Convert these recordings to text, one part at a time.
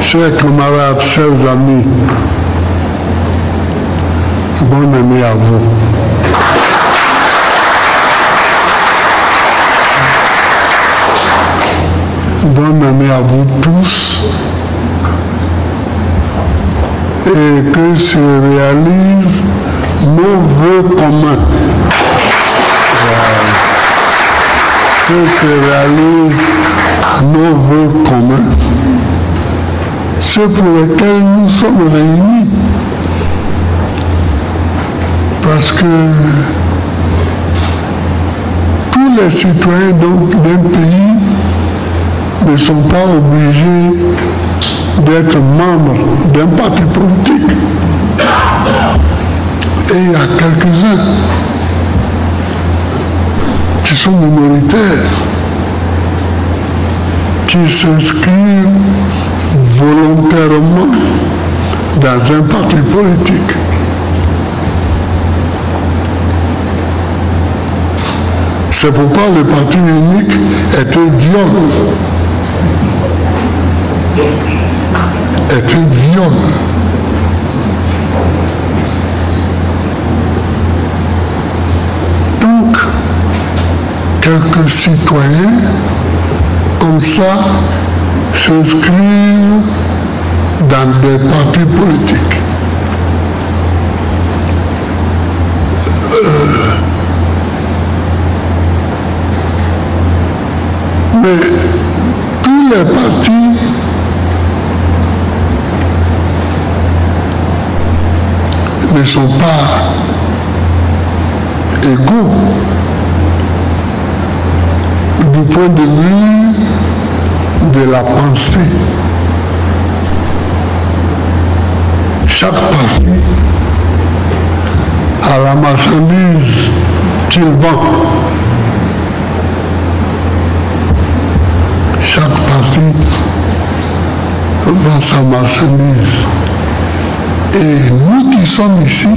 Chers camarades, chers amis, bonne année à vous. Bonne année à vous tous et que se réalisent nos vœux communs. Que se réalisent nos vœux communs, ceux pour lesquels nous sommes réunis. Parce que tous les citoyens d'un pays ne sont pas obligés d'être membres d'un parti politique. Et il y a quelques-uns qui sont minoritaires, qui s'inscrivent volontairement dans un parti politique. C'est pourquoi le parti unique est un viol. Est un viol. Donc, quelques citoyens, comme ça, s'inscrivent dans des partis politiques. Mais tous les partis ne sont pas égaux du point de vue de la pensée. Chaque parti a la marchandise qu'il vend. Chaque parti vend sa marchandise. Et nous qui sommes ici,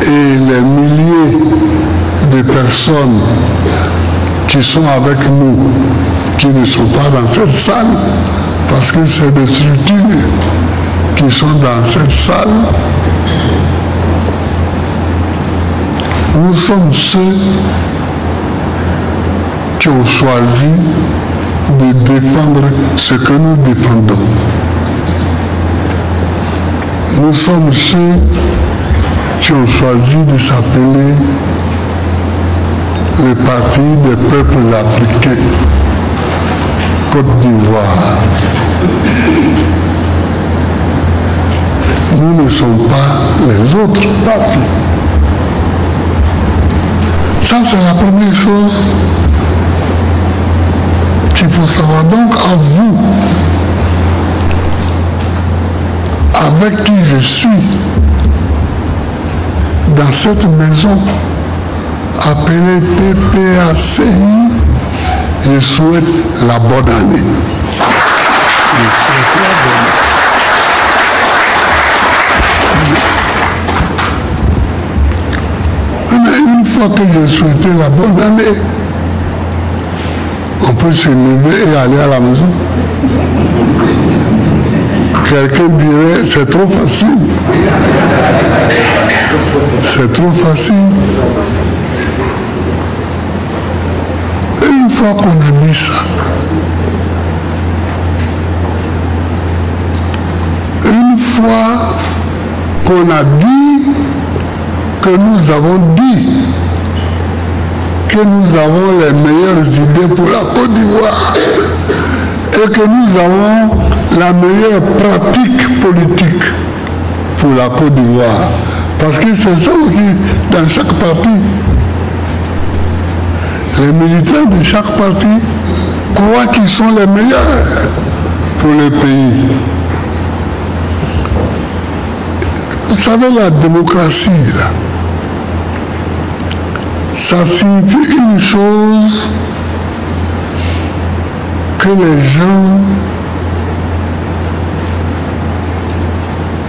et les milliers de personnes qui sont avec nous, qui ne sont pas dans cette salle, parce que c'est des structures qui sont dans cette salle, nous sommes ceux qui ont choisi de défendre ce que nous défendons. Nous sommes ceux qui ont choisi de s'appeler le Parti des peuples africains, Côte d'Ivoire. Nous ne sommes pas les autres partis. Ça, c'est la première chose qu'il faut savoir. Donc, à vous, avec qui je suis, dans cette maison, appelée PPACI, je souhaite la bonne année. Une fois que j'ai souhaité la bonne année, on peut se lever et aller à la maison. Quelqu'un dirait, c'est trop facile. C'est trop facile. Et une fois qu'on a dit ça, une fois qu'on a dit que nous avons dit que nous avons les meilleures idées pour la Côte d'Ivoire et que nous avons la meilleure pratique politique pour la Côte d'Ivoire. Parce que c'est ça aussi dans chaque parti. Les militants de chaque parti croient qu'ils sont les meilleurs pour le pays. Vous savez, la démocratie, là, ça signifie une chose que les gens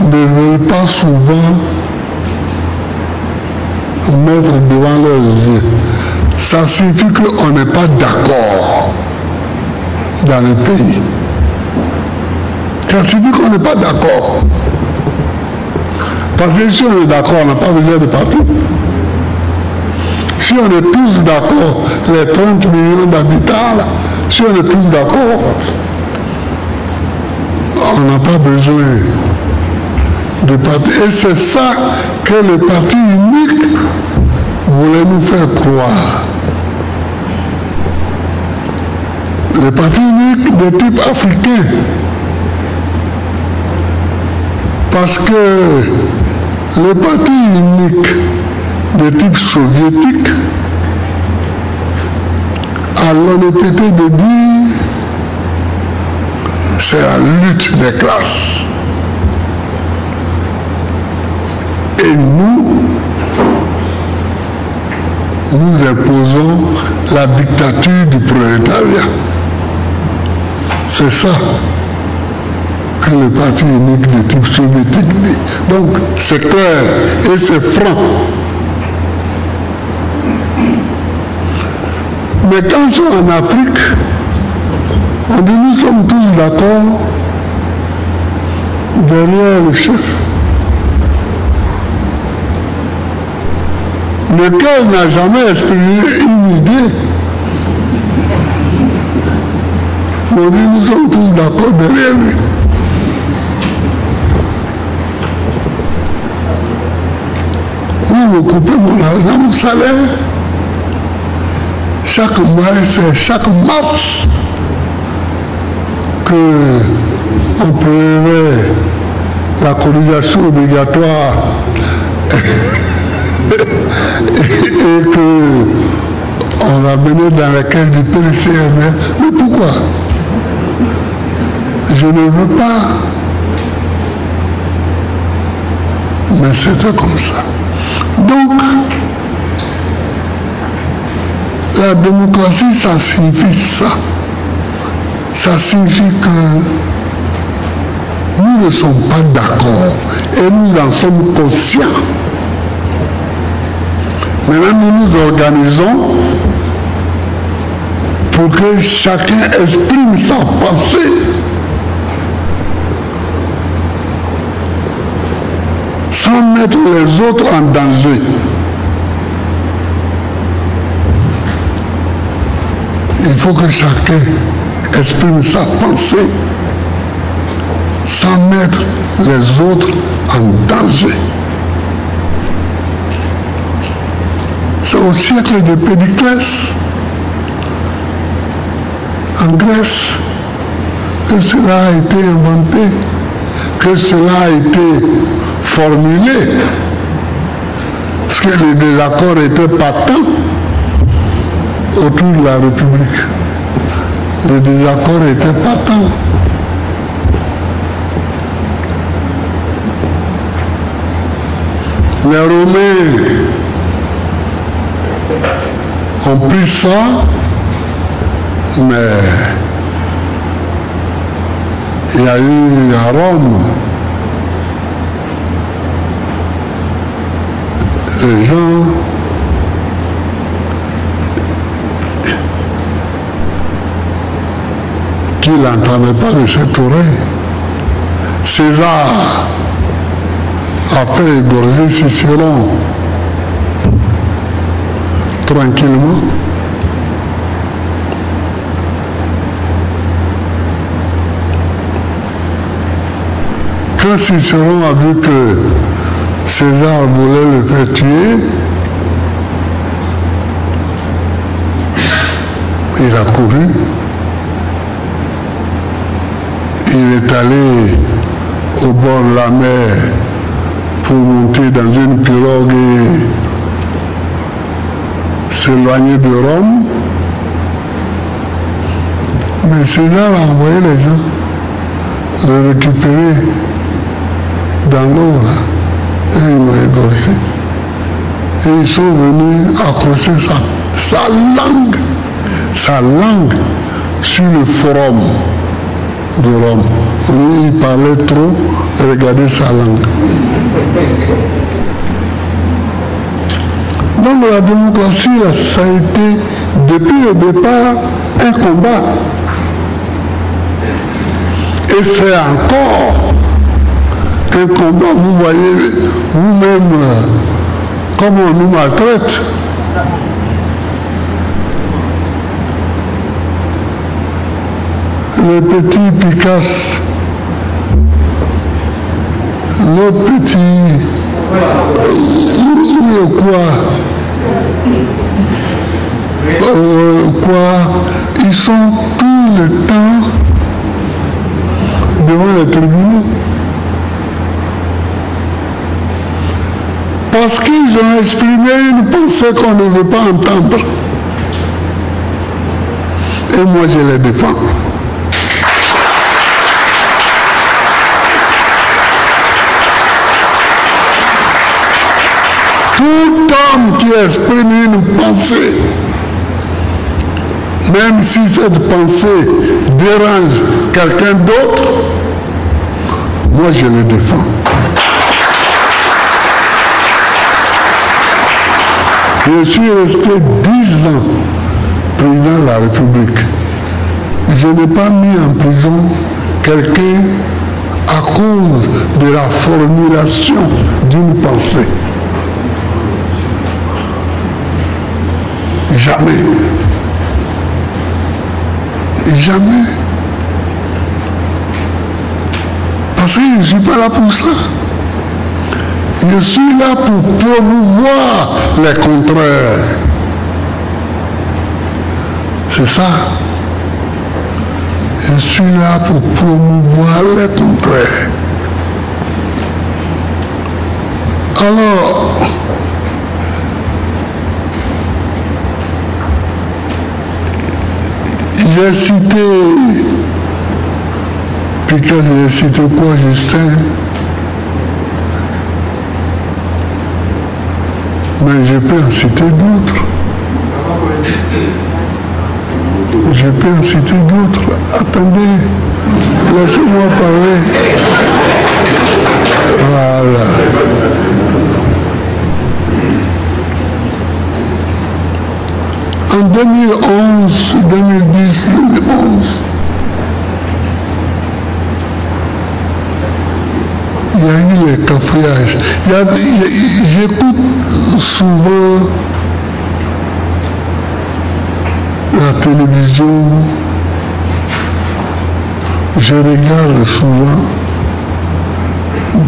ne veulent pas souvent mettre devant leurs yeux. Ça signifie qu'on n'est pas d'accord dans le pays. Ça suffit qu'on n'est pas d'accord. Parce que si on est d'accord, on n'a pas besoin de parti. Si on est tous d'accord, les 30 millions d'habitants, si on est tous d'accord, on n'a pas besoin de parti. Et c'est ça que le parti unique voulait nous faire croire. Le parti unique de type africain. Parce que le parti unique de type soviétique a l'honnêteté de dire c'est la lutte des classes. Et nous imposons la dictature du prolétariat. C'est ça que le parti unique de type soviétique dit. Donc, c'est clair et c'est franc. Mais quand ils sont en Afrique, on dit nous sommes tous d'accord derrière le chef. Lequel n'a jamais exprimé une idée. On dit nous sommes tous d'accord derrière lui. Vous coupez mon argent, mon salaire. Chaque mois, c'est chaque mars qu'on prélevait la cotisation obligatoire et qu'on ramenait dans la caisse du PCMR. Mais pourquoi? Je ne veux pas. Mais c'était comme ça. Donc, la démocratie, ça signifie ça. Ça signifie que nous ne sommes pas d'accord et nous en sommes conscients. Maintenant, nous nous organisons pour que chacun exprime sa pensée sans mettre les autres en danger. Il faut que chacun exprime sa pensée sans mettre les autres en danger. C'est au siècle de Périclès, en Grèce, que cela a été inventé, que cela a été formulé, parce que les désaccords étaient patents autour de la République. Les désaccords étaient patents. Les Romains ont pris ça, mais il y a eu à Rome des gens qui n'entendaient pas de cette oreille. César a fait égorger Cicéron tranquillement. Quand Cicéron a vu que César voulait le faire tuer, il a couru. Il est allé au bord de la mer pour monter dans une pirogue et s'éloigner de Rome. Mais César a envoyé les gens le récupérer dans l'eau, et ils l'ont égorgé. Et ils sont venus accrocher sa langue sur le forum de Rome. Il parlait trop, regardez sa langue. Donc la démocratie, ça a été depuis le départ un combat. Et c'est encore un combat, vous voyez vous-même comment on nous maltraite. Le petit Picasso, l'autre petit, ils sont tout le temps devant les tribunaux. Parce qu'ils ont exprimé une pensée qu'on ne veut pas entendre. Et moi je les défends. Tout homme qui exprime une pensée, même si cette pensée dérange quelqu'un d'autre, moi je le défends. Je suis resté 10 ans président de la République. Je n'ai pas mis en prison quelqu'un à cause de la formulation d'une pensée. Jamais. Jamais. Parce que je ne suis pas là pour ça. Je suis là pour promouvoir les contraires. C'est ça. Je suis là pour promouvoir les contraires. Alors, j'ai cité Picasso, j'ai cité quoi, Justin? Mais je peux en citer d'autres. Je peux en citer d'autres. Attendez, laissez-moi parler. Voilà. En 2011, 2010, 2011, il y a eu les cafouillages. J'écoute souvent la télévision, je regarde souvent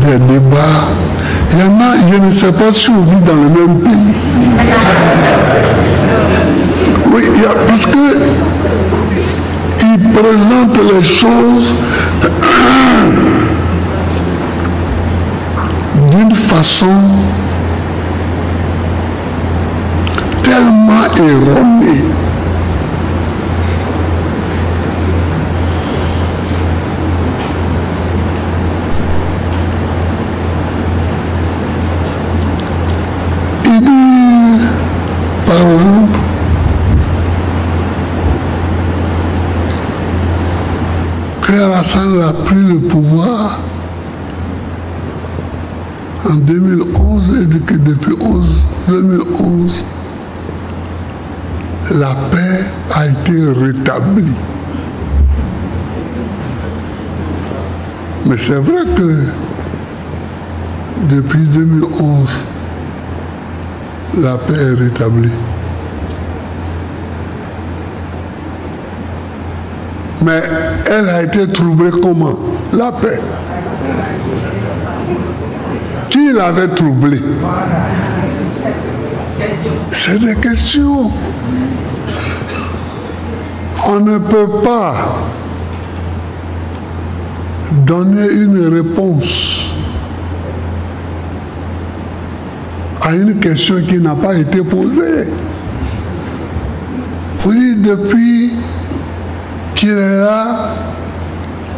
des débats. Il y en a, je ne sais pas si on vit dans le même pays. Oui, parce que ils présentent les choses d'une façon tellement erronée. Il dit, par exemple, que Alassane a pris le pouvoir en 2011 et que depuis 2011, la paix a été rétablie. Mais c'est vrai que depuis 2011, la paix est rétablie. Mais elle a été troublée comment? La paix. Qui l'avait troublée? C'est des questions. On ne peut pas donner une réponse à une question qui n'a pas été posée. Oui, depuis qu'il est là,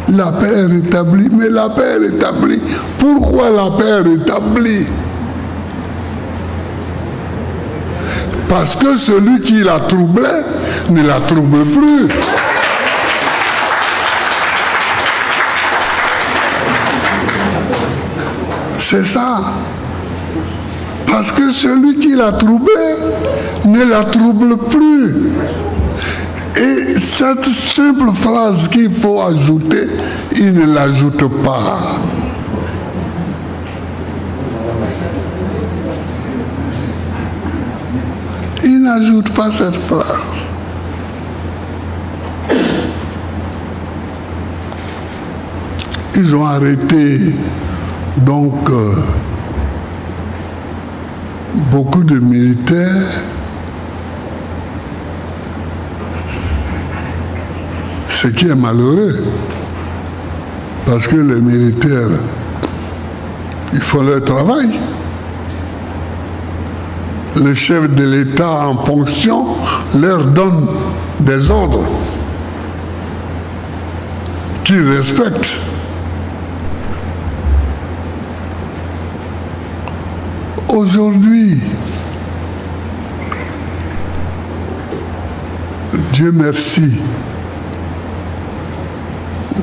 la paix est rétablie. Mais la paix est rétablie. Pourquoi la paix est rétablie? Parce que celui qui la troublait ne la trouble plus. C'est ça. Parce que celui qui la troublait ne la trouble plus. Et cette simple phrase qu'il faut ajouter, il ne l'ajoute pas. Il n'ajoute pas cette phrase. Ils ont arrêté donc beaucoup de militaires. Ce qui est malheureux, parce que les militaires, ils font leur travail. Le chef de l'État en fonction leur donne des ordres qu'ils respectent. Aujourd'hui, Dieu merci,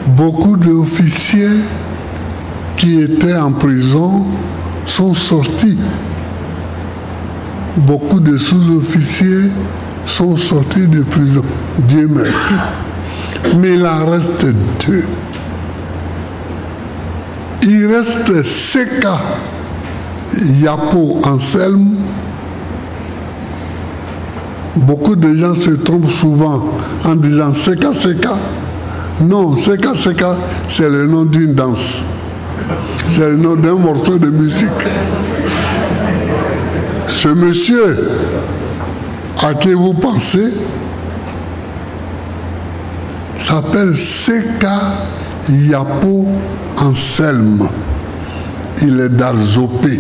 beaucoup d'officiers qui étaient en prison sont sortis. Beaucoup de sous-officiers sont sortis de prison. Dieu merci. Mais il en reste deux. Il reste Seka Yapo Anselme. Beaucoup de gens se trompent souvent en disant Seka Seka. Non, Seka Seka, c'est le nom d'une danse. C'est le nom d'un morceau de musique. Ce monsieur à qui vous pensez s'appelle Seka Yapo Anselme. Il est d'Arzopé.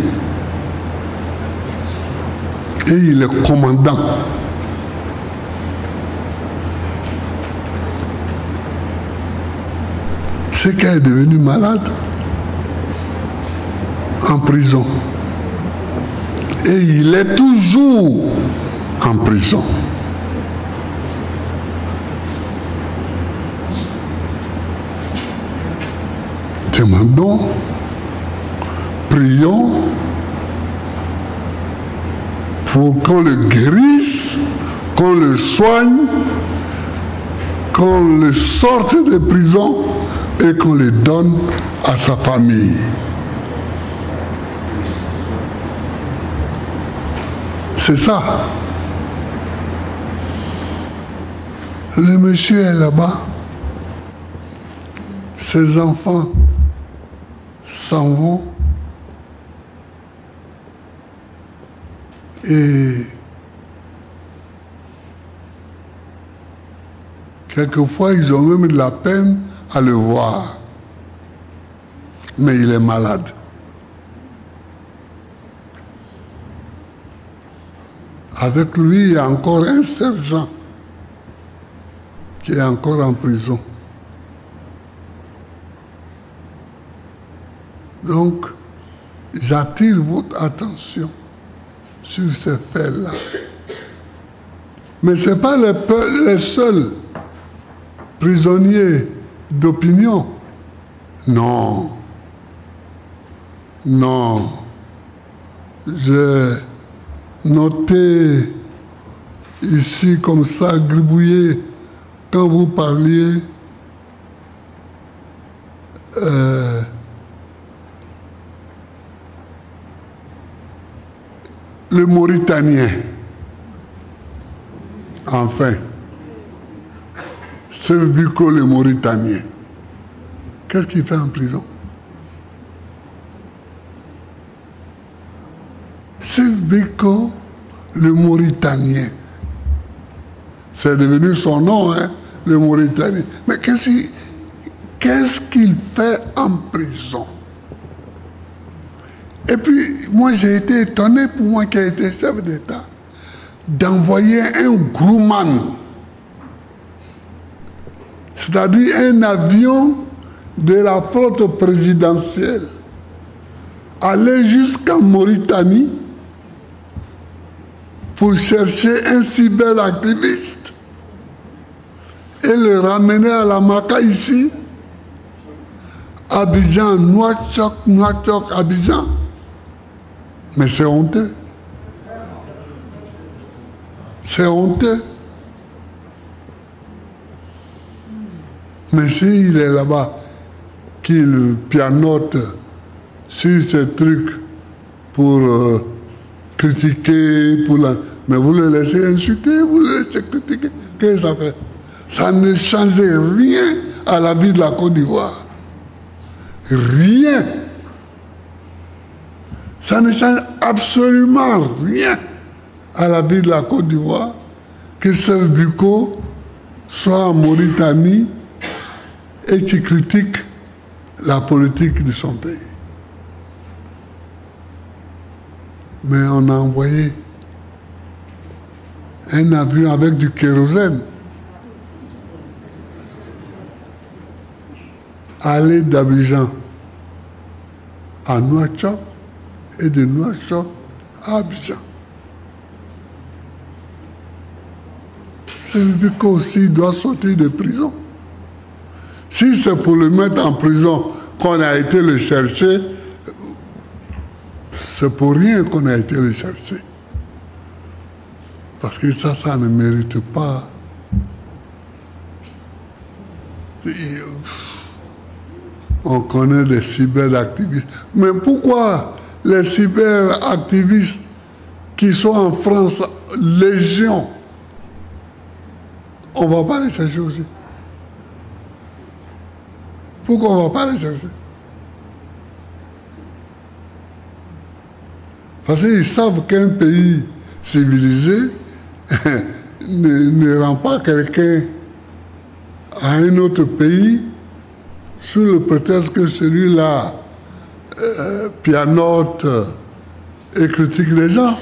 Et il est commandant. Seka est devenu malade en prison. Et il est toujours en prison. Demandons, prions pour qu'on le guérisse, qu'on le soigne, qu'on le sorte de prison et qu'on le donne à sa famille. C'est ça. Le monsieur est là-bas. Ses enfants s'en vont. Et quelquefois, ils ont même de la peine à le voir. Mais il est malade. Avec lui, il y a encore un sergent qui est encore en prison. Donc, j'attire votre attention sur ces faits-là. Mais ce n'est pas les seuls prisonniers d'opinion. Non. Non. J'ai noté ici comme ça, gribouillé, quand vous parliez le Mauritanien, enfin, Seif Biko le Mauritanien, qu'est-ce qu'il fait en prison? Seif Biko le Mauritanien, c'est devenu son nom, hein, le Mauritanien. Mais qu'est-ce qu'il fait en prison? Et puis, moi, j'ai été étonné, pour moi qui ai été chef d'État, d'envoyer un Grumman, c'est-à-dire un avion de la flotte présidentielle, aller jusqu'en Mauritanie pour chercher un cyberactiviste et le ramener à la Maka ici, Abidjan, Nouakchott, Abidjan. Mais c'est honteux. C'est honteux. Mais s'il est là-bas, qu'il pianote sur ces trucs pour critiquer, mais vous le laissez insulter, vous le laissez critiquer, qu'est-ce que ça fait? Ça ne changeait rien à la vie de la Côte d'Ivoire. Rien. Ça ne change absolument rien à la vie de la Côte d'Ivoire que Serge Biko soit en Mauritanie et qui critique la politique de son pays. Mais on a envoyé un avion avec du kérosène aller d'Abidjan à Nouakchott et de Nouakchott à Abidjan. C'est lui aussi doit sortir de prison. Si c'est pour le mettre en prison qu'on a été le chercher, c'est pour rien qu'on a été le chercher. Parce que ça ne mérite pas. On connaît des cyberactivistes. Mais pourquoi les cyberactivistes qui sont en France, légion, on ne va pas les chercher aussi? Pourquoi on ne va pas les chercher? Parce qu'ils savent qu'un pays civilisé ne rend pas quelqu'un à un autre pays sous le prétexte que celui-là pianote et critique les gens.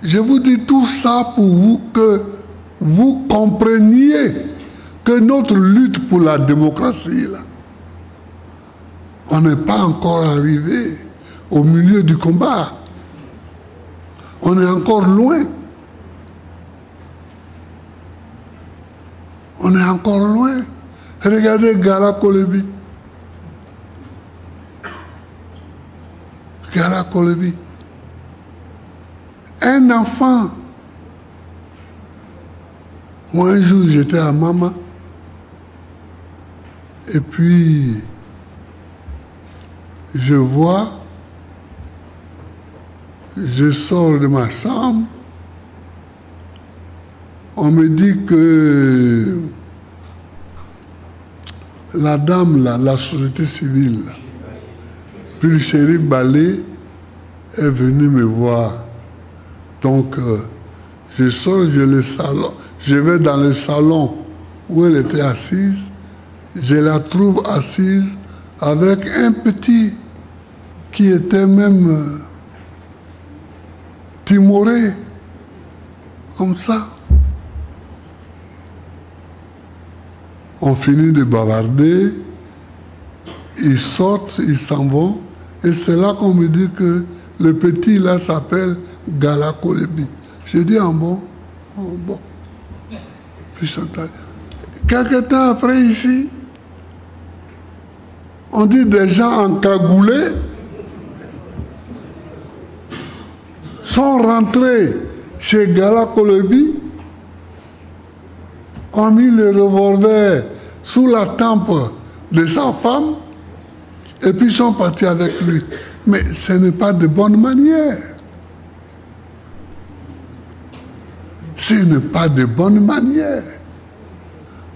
Je vous dis tout ça pour vous que vous compreniez que notre lutte pour la démocratie, là, on n'est pas encore arrivé au milieu du combat. On est encore loin. On est encore loin. Regardez Gala Kolebi. Gala Kolebi. Un enfant. Moi, un jour, j'étais à Mama. Et puis, je vois, je sors de ma chambre, on me dit que la dame, là, la société civile, puis le shérif Balé est venu me voir. Donc, je sors, je vais dans le salon où elle était assise, je la trouve assise avec un petit qui était même timoré, comme ça. On finit de bavarder, ils sortent, ils s'en vont, et c'est là qu'on me dit que le petit là s'appelle Gala Kolebi. J'ai dit, bon. Puis quelques temps après ici, on dit des gens encagoulés sont rentrés chez Gala Kolebi, ont mis le revolver sous la tempe de sa femme et puis sont partis avec lui. Mais ce n'est pas de bonne manière. Ce n'est pas de bonne manière.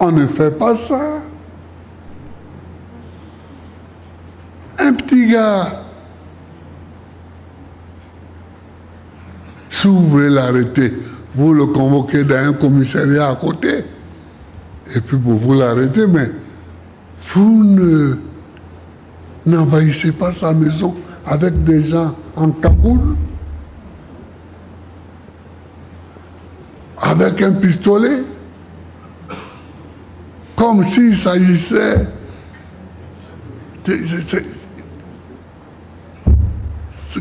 On ne fait pas ça. Un petit gars, si vous voulez l'arrêter, vous le convoquez dans un commissariat à côté, et puis vous l'arrêtez, mais vous n'envahissez pas sa maison avec des gens en cagoule, avec un pistolet, comme s'il s'agissait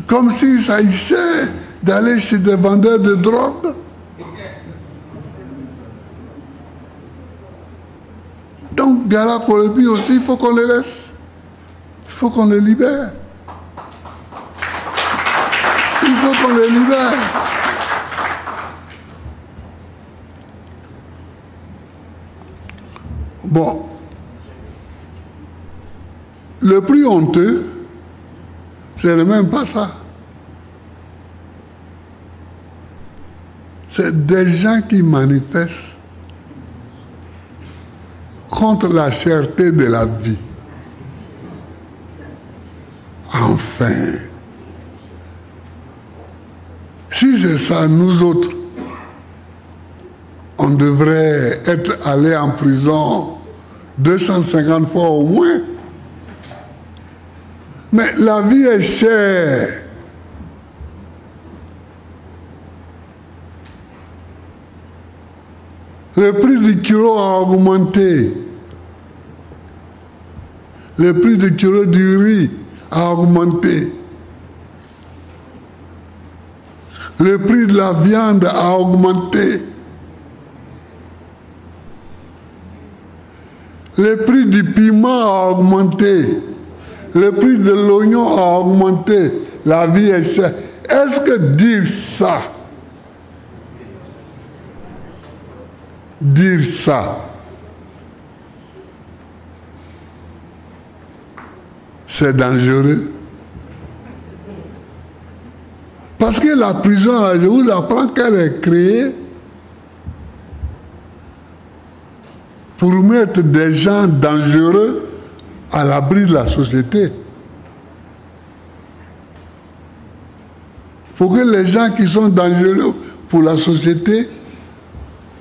comme s'il s'agissait d'aller chez des vendeurs de drogue. Donc, Gala Kolebi aussi, il faut qu'on les laisse. Il faut qu'on les libère. Il faut qu'on les libère. Bon. Le plus honteux, ce n'est même pas ça. C'est des gens qui manifestent contre la cherté de la vie. Enfin. Si c'est ça, nous autres, on devrait être allés en prison 250 fois au moins. Mais la vie est chère. Le prix du kilo a augmenté. Le prix du kilo du riz a augmenté. Le prix de la viande a augmenté. Le prix du piment a augmenté. Le prix de l'oignon a augmenté. La vie est chère. Est-ce que dire ça, c'est dangereux? Parce que la prison, là, je vous apprends qu'elle est créée pour mettre des gens dangereux à l'abri de la société. Pour que les gens qui sont dangereux pour la société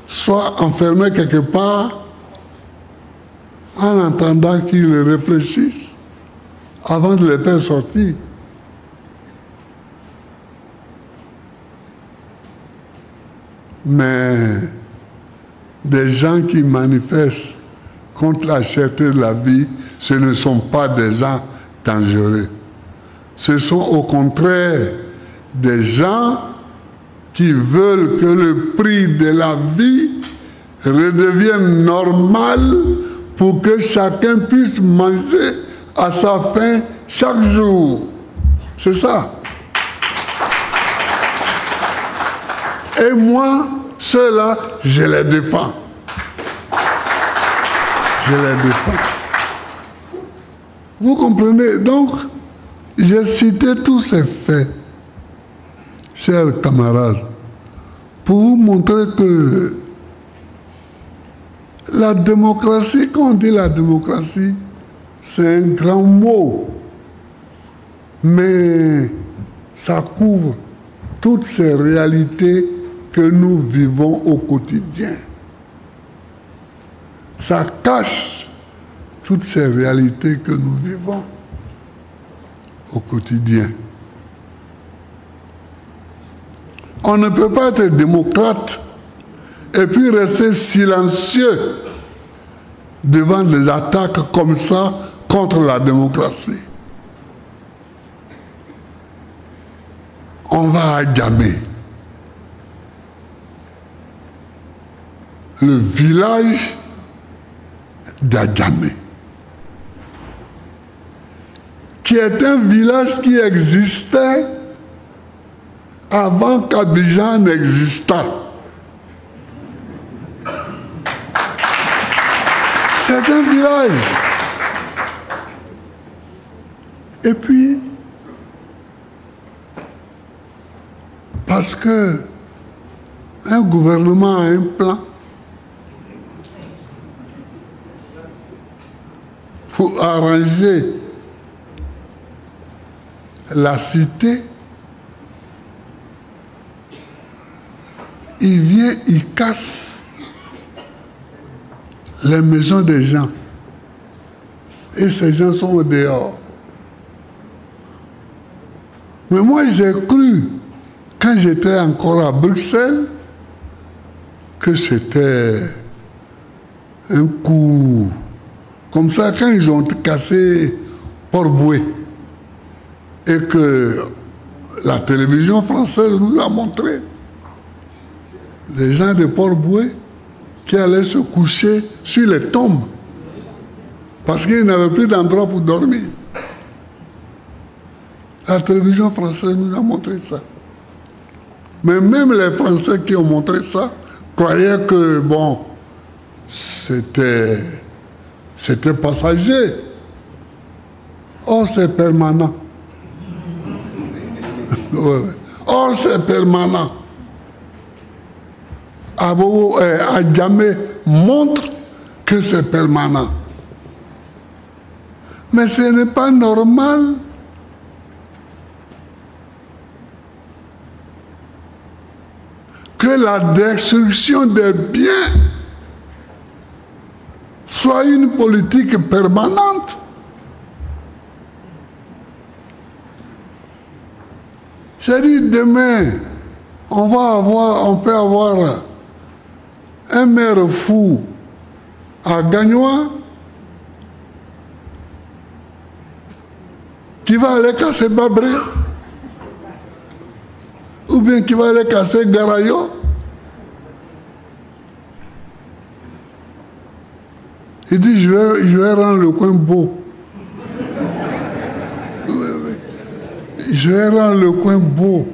soient enfermés quelque part en attendant qu'ils réfléchissent avant de les faire sortir. Mais des gens qui manifestent contre la cherté de la vie, ce ne sont pas des gens dangereux. Ce sont au contraire des gens qui veulent que le prix de la vie redevienne normal pour que chacun puisse manger à sa faim chaque jour. C'est ça. Et moi, ceux-là, je les défends. Je les défends. Vous comprenez? Donc, j'ai cité tous ces faits, chers camarades, pour vous montrer que la démocratie, quand on dit la démocratie, c'est un grand mot, mais ça couvre toutes ces réalités que nous vivons au quotidien. Ça cache toutes ces réalités que nous vivons au quotidien. On ne peut pas être démocrate et puis rester silencieux devant des attaques comme ça contre la démocratie. On va à Djamé. Le village d'Adjamé, qui est un village qui existait avant qu'Abidjan n'existât. C'est un village. Et puis, parce que un gouvernement a un plan pour arranger la cité, il vient, il casse les maisons des gens. Et ces gens sont au dehors. Mais moi, j'ai cru, quand j'étais encore à Bruxelles, que c'était un coup. Comme ça, quand ils ont cassé Port-Boué et que la télévision française nous a montré les gens de Port-Boué qui allaient se coucher sur les tombes parce qu'ils n'avaient plus d'endroit pour dormir. La télévision française nous a montré ça. Mais même les Français qui ont montré ça croyaient que, bon, c'était passager. Or, c'est permanent. Or, c'est permanent. Adjamé montre que c'est permanent. Mais ce n'est pas normal que la destruction des biens soit une politique permanente. J'ai dit, demain, on peut avoir un maire fou à Gagnois qui va aller casser Babré, ou bien qui va aller casser Garayo. Il dit, je vais rendre le coin beau. Je vais rendre le coin beau.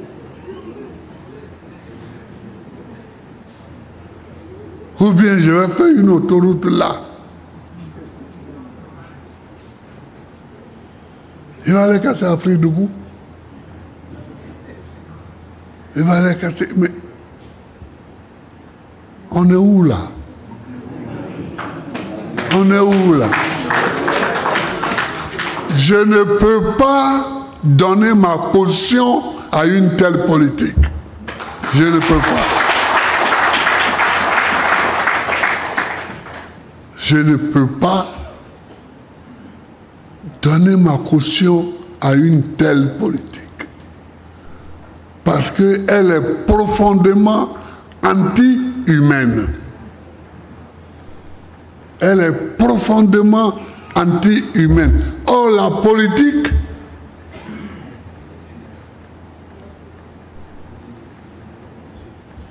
Ou bien je vais faire une autoroute là. Il va aller casser Afrique debout. Il va aller casser. Mais on est où là? On est où là? Je ne peux pas donner ma caution à une telle politique. Je ne peux pas. Je ne peux pas donner ma caution à une telle politique. Parce qu'elle est profondément anti-humaine. Elle est profondément anti-humaine. Or, la politique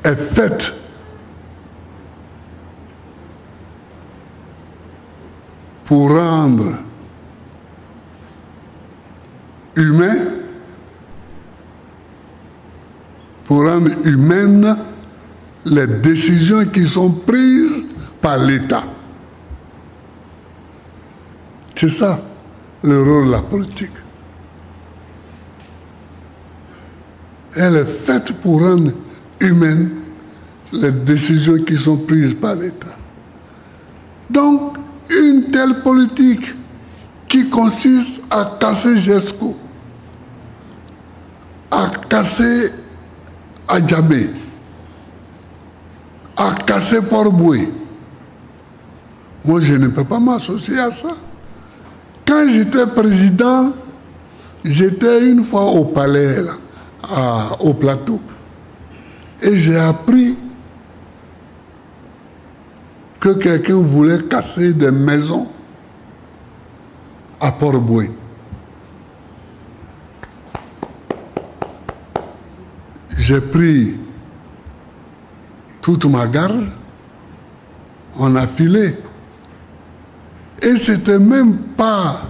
est faite pour rendre humain, pour rendre humaines les décisions qui sont prises par l'État. C'est ça le rôle de la politique. Elle est faite pour rendre humaines les décisions qui sont prises par l'État. Donc, une telle politique qui consiste à casser GESCO, à casser Adjamé, à casser Port-Boué, moi je ne peux pas m'associer à ça. Quand j'étais président, j'étais une fois au palais, là, au plateau, et j'ai appris que quelqu'un voulait casser des maisons à Port-Boué. J'ai pris toute ma garde, on a filé. Et c'était même pas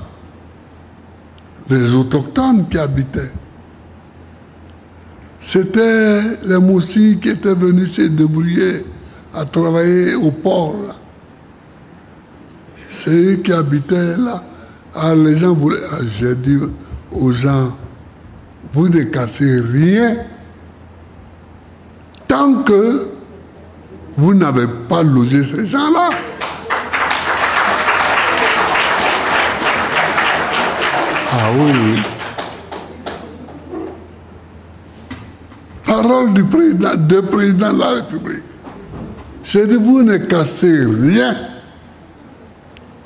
les autochtones qui habitaient. C'était les moussis qui étaient venus se débrouiller à travailler au port. C'est eux qui habitaient là. Alors les gens voulaient... J'ai dit aux gens, vous ne cassez rien tant que vous n'avez pas logé ces gens-là. Ah oui. Parole du président de la République. J'ai dit, vous ne cassez rien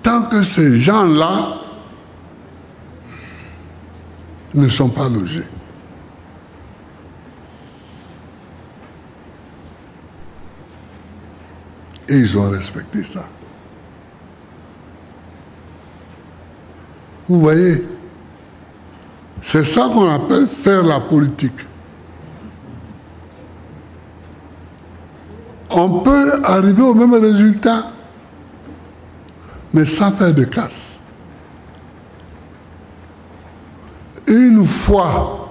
tant que ces gens-là ne sont pas logés. Et ils ont respecté ça. Vous voyez, c'est ça qu'on appelle faire la politique. On peut arriver au même résultat, mais sans faire de casse. Une fois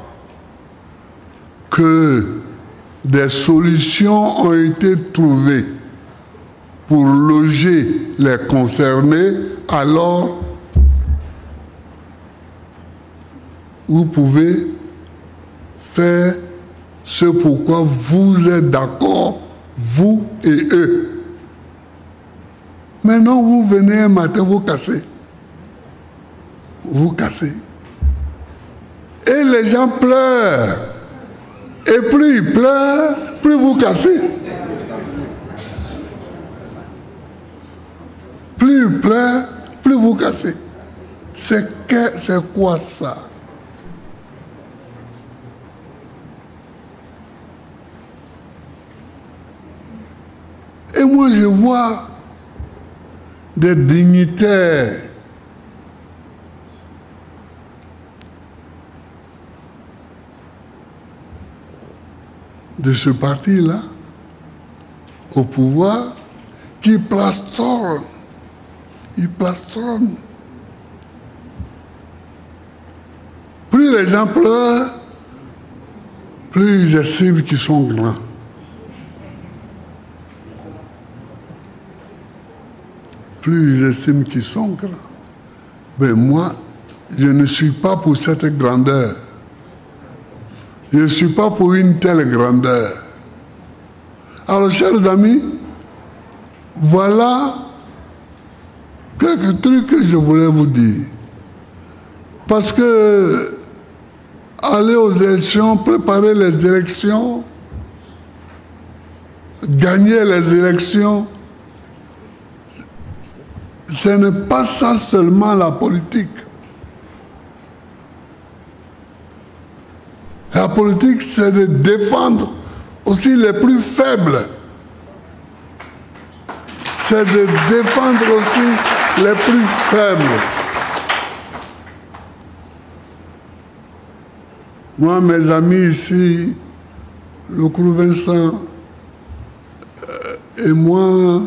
que des solutions ont été trouvées pour loger les concernés, alors vous pouvez faire ce pourquoi vous êtes d'accord, vous et eux. Maintenant, vous venez un matin, vous cassez. Vous cassez. Et les gens pleurent. Et plus ils pleurent, plus vous cassez. Plus ils pleurent, plus vous cassez. C'est quoi ça? Et moi, je vois des dignitaires de ce parti-là au pouvoir qui plastronnent. Ils plastronnent. Plus les gens pleurent, plus ils estiment qu'ils sont grands. Plus ils estiment qu'ils sont grands. Mais moi, je ne suis pas pour cette grandeur. Je ne suis pas pour une telle grandeur. Alors, chers amis, voilà quelques trucs que je voulais vous dire. Parce que aller aux élections, préparer les élections, gagner les élections, ce n'est pas ça seulement la politique. La politique, c'est de défendre aussi les plus faibles. C'est de défendre aussi les plus faibles. Moi, mes amis ici, le Crew Vincent et moi,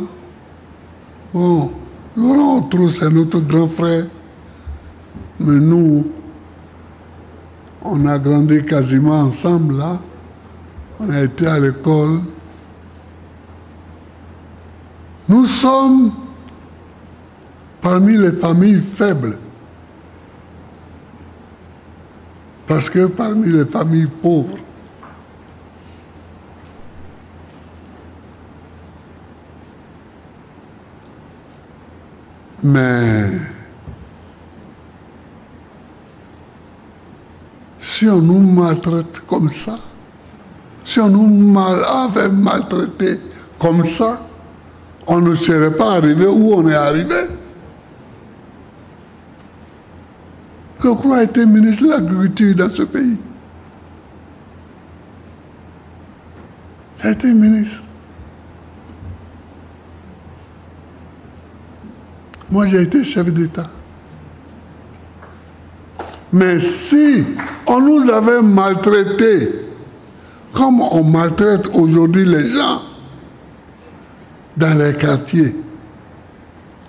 bon, Laurent Autrou, c'est notre grand frère, mais nous, on a grandi quasiment ensemble là, on a été à l'école. Nous sommes parmi les familles faibles, parce que parmi les familles pauvres, mais si on nous maltraite comme ça, si on nous avait maltraité comme ça, on ne serait pas arrivé où on est arrivé. Le Crew a été ministre de l'Agriculture dans ce pays. Il a été ministre. Moi, j'ai été chef d'État. Mais si on nous avait maltraités, comme on maltraite aujourd'hui les gens dans les quartiers,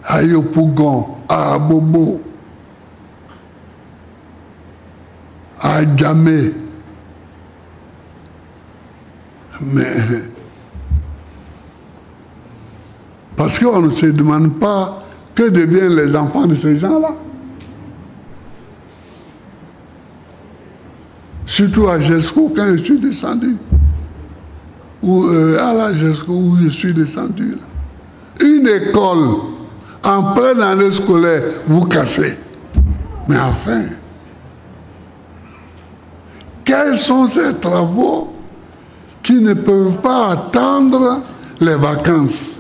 à Yopougon, à Abobo, à Djamé, mais parce qu'on ne se demande pas que deviennent les enfants de ces gens-là. Surtout à Jesco, quand je suis descendu. Ou à la Jesco, où je suis descendu. Là. Une école, en pleine année scolaire, vous cassez. Mais enfin, quels sont ces travaux qui ne peuvent pas attendre les vacances?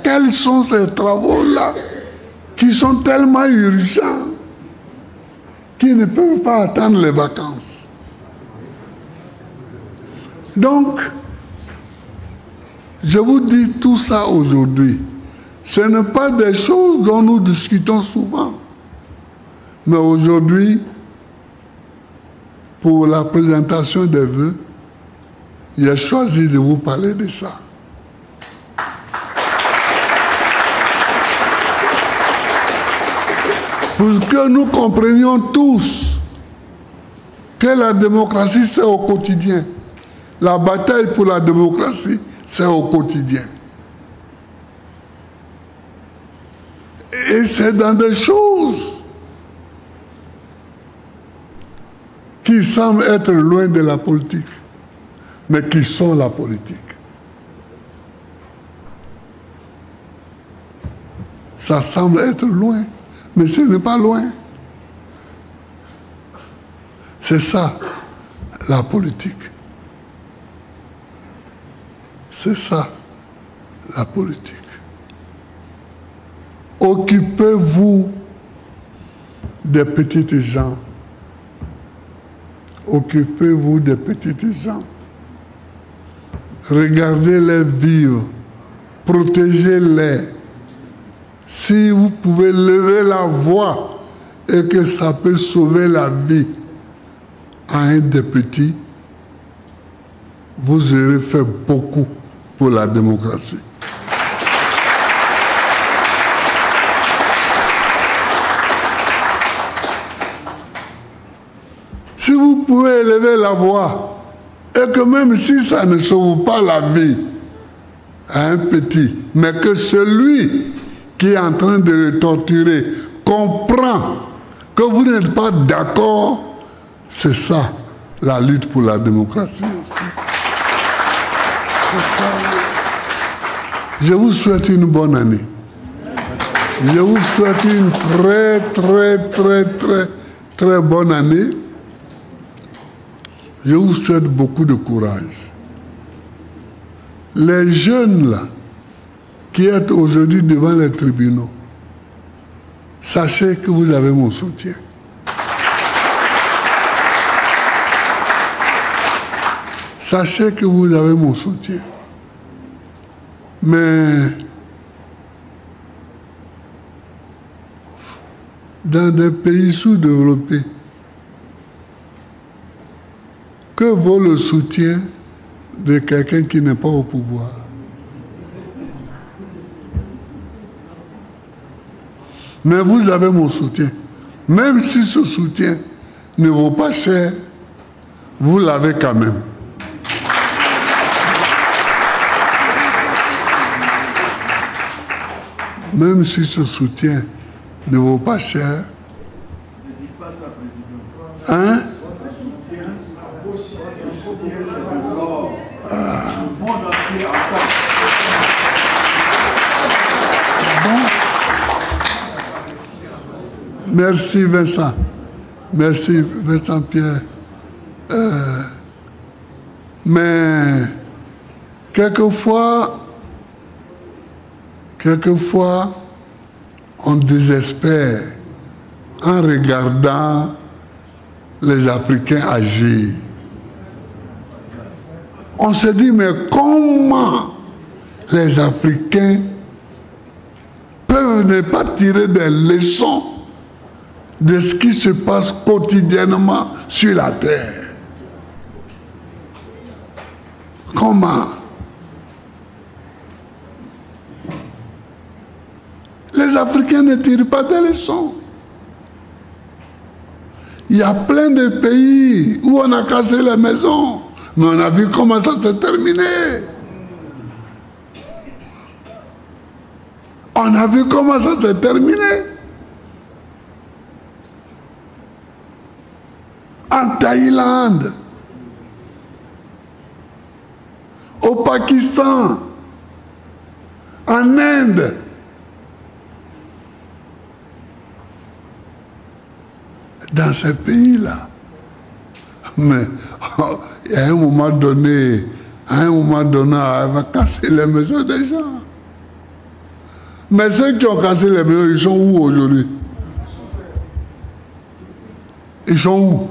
Quels sont ces travaux-là qui sont tellement urgents qu'ils ne peuvent pas attendre les vacances? Donc, je vous dis tout ça aujourd'hui. Ce n'est pas des choses dont nous discutons souvent. Mais aujourd'hui, pour la présentation des vœux, j'ai choisi de vous parler de ça. Pour que nous comprenions tous que la démocratie, c'est au quotidien. La bataille pour la démocratie, c'est au quotidien. Et c'est dans des choses qui semblent être loin de la politique, mais qui sont la politique. Ça semble être loin, mais ce n'est pas loin. C'est ça, la politique. C'est ça, la politique. Occupez-vous des petites gens. Occupez-vous des petites gens. Regardez-les vivre. Protégez-les. Si vous pouvez lever la voix et que ça peut sauver la vie à un des petits, vous aurez fait beaucoup pour la démocratie. Si vous pouvez élever la voix, et que même si ça ne sauve pas la vie à un petit, mais que celui qui est en train de le torturer comprend que vous n'êtes pas d'accord, c'est ça, la lutte pour la démocratie aussi. Je vous souhaite une bonne année. Je vous souhaite une très bonne année. Je vous souhaite beaucoup de courage. Les jeunes là, qui êtes aujourd'hui devant les tribunaux, sachez que vous avez mon soutien. Sachez que vous avez mon soutien. Mais dans des pays sous-développés, que vaut le soutien de quelqu'un qui n'est pas au pouvoir? Mais vous avez mon soutien. Même si ce soutien ne vaut pas cher, vous l'avez quand même. Même si ce soutien ne vaut pas cher. Ne dites pas ça, président. Hein? Merci Vincent. Merci Vincent Pierre. Mais quelquefois, on désespère en regardant les Africains agir. On se dit, mais comment les Africains peuvent ne pas tirer des leçons de ce qui se passe quotidiennement sur la terre? Comment? Les Africains ne tirent pas des leçons. Il y a plein de pays où on a cassé les maisons, mais on a vu comment ça s'est terminé. On a vu comment ça s'est terminé. En Thaïlande, au Pakistan, en Inde. Dans ces pays-là. Mais à un moment donné, on va casser les maisons des gens. Mais ceux qui ont cassé les maisons, ils sont où aujourd'hui? Ils sont où?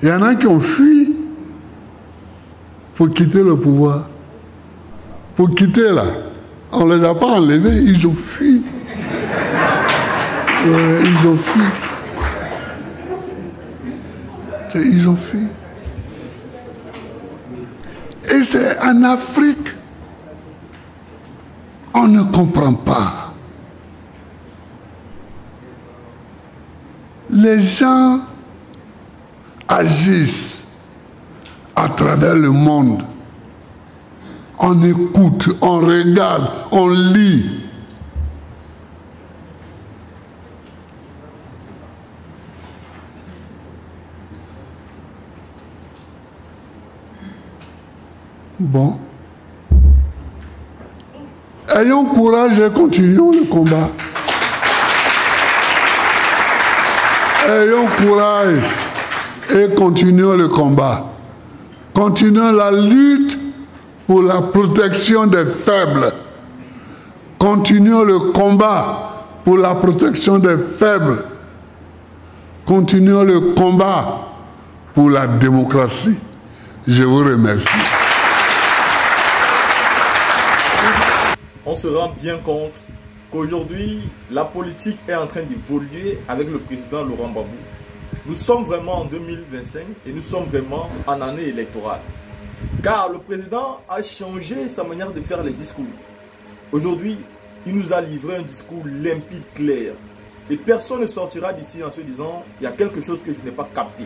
Il y en a qui ont fui pour quitter le pouvoir. Pour quitter là. On ne les a pas enlevés, ils ont fui. Ils ont fui. Ils ont fui. Et c'est en Afrique. On ne comprend pas. les gens agissent à travers le monde. On écoute, on regarde, on lit. Bon. Ayons courage et continuons le combat. Ayons courage et continuons le combat. Continuons la lutte pour la protection des faibles. Continuons le combat pour la protection des faibles. Continuons le combat pour la démocratie. Je vous remercie. On se rend bien compte qu'aujourd'hui, la politique est en train d'évoluer avec le président Laurent Gbagbo. Nous sommes vraiment en 2025 et nous sommes vraiment en année électorale. Car le président a changé sa manière de faire les discours. Aujourd'hui, il nous a livré un discours limpide, clair. Et personne ne sortira d'ici en se disant « il y a quelque chose que je n'ai pas capté ».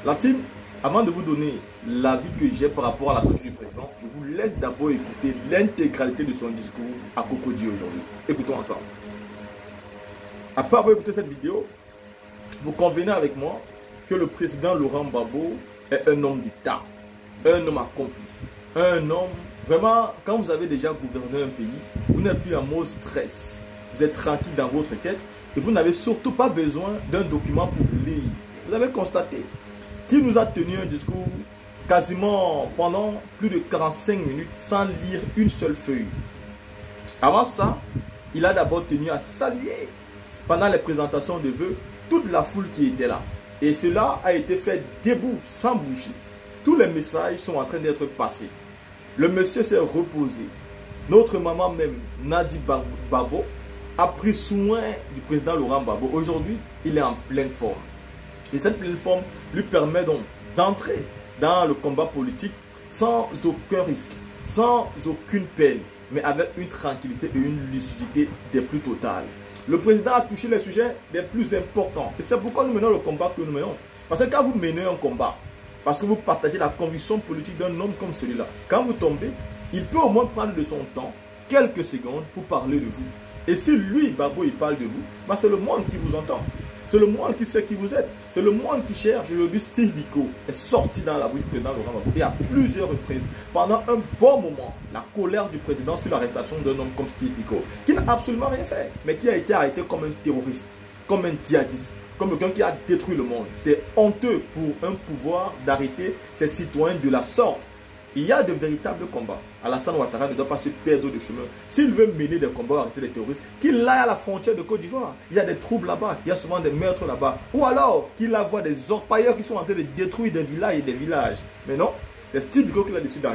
La team, avant de vous donner l'avis que j'ai par rapport à la sortie du président, je vous laisse d'abord écouter l'intégralité de son discours à Cocody aujourd'hui. Écoutons ensemble. Après avoir écouté cette vidéo, vous convenez avec moi que le président Laurent Gbagbo est un homme d'État, un homme accompli, un homme, vraiment, quand vous avez déjà gouverné un pays, vous n'êtes plus en mode stress. Vous êtes tranquille dans votre tête et vous n'avez surtout pas besoin d'un document pour lire. Vous avez constaté qu'il nous a tenu un discours quasiment pendant plus de 45 minutes sans lire une seule feuille. Avant ça, il a d'abord tenu à saluer pendant les présentations de vœux toute la foule qui était là. Et cela a été fait debout, sans bouger. Tous les messages sont en train d'être passés. Le monsieur s'est reposé. Notre maman même, Nadi Babo, a pris soin du président Laurent Gbagbo. Aujourd'hui, il est en pleine forme. Et cette pleine forme lui permet donc d'entrer dans le combat politique sans aucun risque, sans aucune peine, mais avec une tranquillité et une lucidité des plus totales. Le président a touché les sujets les plus importants. Et c'est pourquoi nous menons le combat que nous menons. Parce que quand vous menez un combat, parce que vous partagez la conviction politique d'un homme comme celui-là, quand vous tombez, il peut au moins prendre de son temps, quelques secondes, pour parler de vous. Et si lui, Gbagbo, il parle de vous, bah c'est le monde qui vous entend. C'est le monde qui sait qui vous êtes. C'est le monde qui cherche. Aujourd'hui, Steve Biko est sorti dans la rue du président Laurent Gbagbo. Et à plusieurs reprises, pendant un bon moment, la colère du président sur l'arrestation d'un homme comme Steve Biko, qui n'a absolument rien fait, mais qui a été arrêté comme un terroriste, comme un djihadiste, comme quelqu'un qui a détruit le monde. C'est honteux pour un pouvoir d'arrêter ses citoyens de la sorte. Il y a de véritables combats. Alassane Ouattara ne doit pas se perdre de chemin. S'il veut mener des combats, arrêter les terroristes, qu'il aille à la frontière de Côte d'Ivoire. Il y a des troubles là-bas, il y a souvent des meurtres là-bas. Ou alors qu'il voit des orpailleurs qui sont en train de détruire des villages et des villages. Mais non, c'est Steve Biko qui a décidé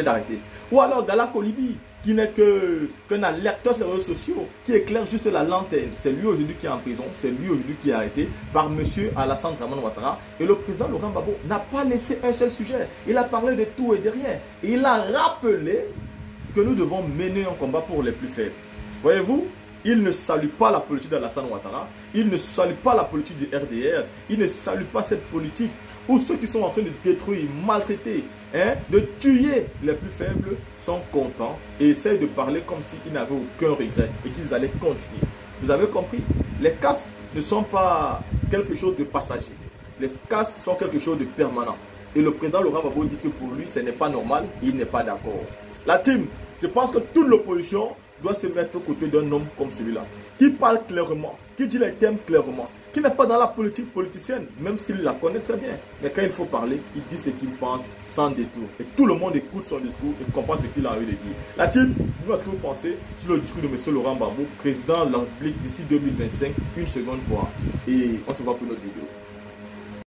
d'arrêter. Ou alors Gala Kolibi, qui n'est qu'un alerteur sur les réseaux sociaux, qui éclaire juste la lanterne. C'est lui aujourd'hui qui est en prison, c'est lui aujourd'hui qui est arrêté par M. Alassane Ouattara. Et le président Laurent Gbagbo n'a pas laissé un seul sujet. Il a parlé de tout et de rien. Et il a rappelé que nous devons mener un combat pour les plus faibles. Voyez-vous, il ne salue pas la politique d'Alassane Ouattara, il ne salue pas la politique du RDR, il ne salue pas cette politique où ceux qui sont en train de détruire, maltraiter, de tuer les plus faibles sont contents et essayent de parler comme s'ils n'avaient aucun regret et qu'ils allaient continuer. Vous avez compris? Les casses ne sont pas quelque chose de passager. Les casses sont quelque chose de permanent. Et le président Laurent Gbagbo dit que pour lui, ce n'est pas normal, il n'est pas d'accord. La team, je pense que toute l'opposition doit se mettre aux côtés d'un homme comme celui-là, qui parle clairement, qui dit les thèmes clairement, qui n'est pas dans la politique politicienne, même s'il la connaît très bien. Mais quand il faut parler, il dit ce qu'il pense sans détour. Et tout le monde écoute son discours et comprend ce qu'il a envie de dire. La team, vous, ce que vous pensez sur le discours de M. Laurent Gbagbo, président de la République d'ici 2025, une seconde fois. Et on se voit pour notre vidéo.